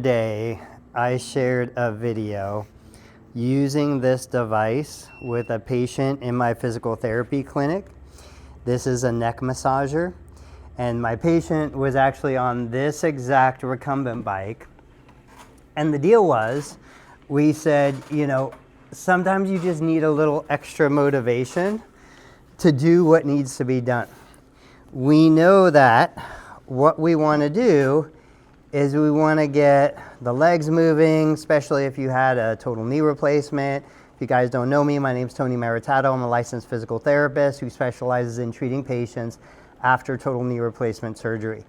Today, I shared a video using this device with a patient in my physical therapy clinic. This is a neck massager, and my patient was actually on this exact recumbent bike. And the deal was, we said, sometimes you just need a little extra motivation to do what needs to be done. We know that what we want to do is we want to get the legs moving, especially if you had a total knee replacement. If you guys don't know me, my name's Tony Maritato. I'm a licensed physical therapist who specializes in treating patients after total knee replacement surgery.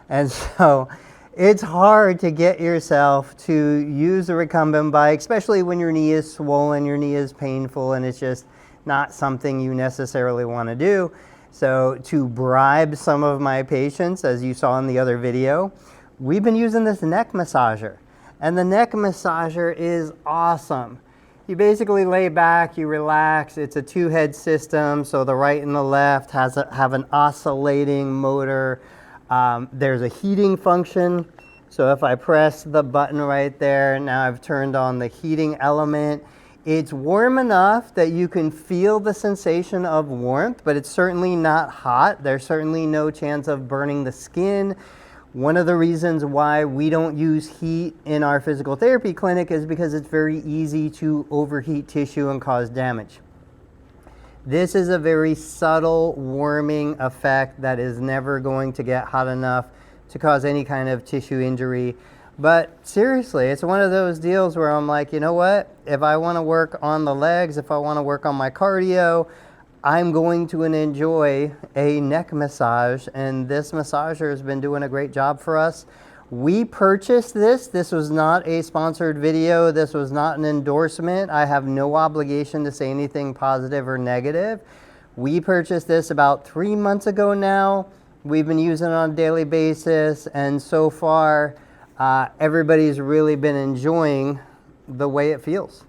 And so it's hard to get yourself to use a recumbent bike, especially when your knee is swollen, your knee is painful, and it's just not something you necessarily want to do. So to bribe some of my patients, as you saw in the other video, we've been using this neck massager, and the neck massager is awesome. You basically lay back, you relax. It's a two-head system, so the right and the left have an oscillating motor. There's a heating function, so if I press the button right there, now I've turned on the heating element. It's warm enough that you can feel the sensation of warmth, but it's certainly not hot. There's certainly no chance of burning the skin. One of the reasons why we don't use heat in our physical therapy clinic is because it's very easy to overheat tissue and cause damage. This is a very subtle warming effect that is never going to get hot enough to cause any kind of tissue injury. But seriously, it's one of those deals where I'm like, you know what? If I want to work on the legs, if I want to work on my cardio, I'm going to enjoy a neck massage, and this massager has been doing a great job for us. We purchased this. This was not a sponsored video. This was not an endorsement. I have no obligation to say anything positive or negative. We purchased this about 3 months ago now. We've been using it on a daily basis, and so far, everybody's really been enjoying the way it feels.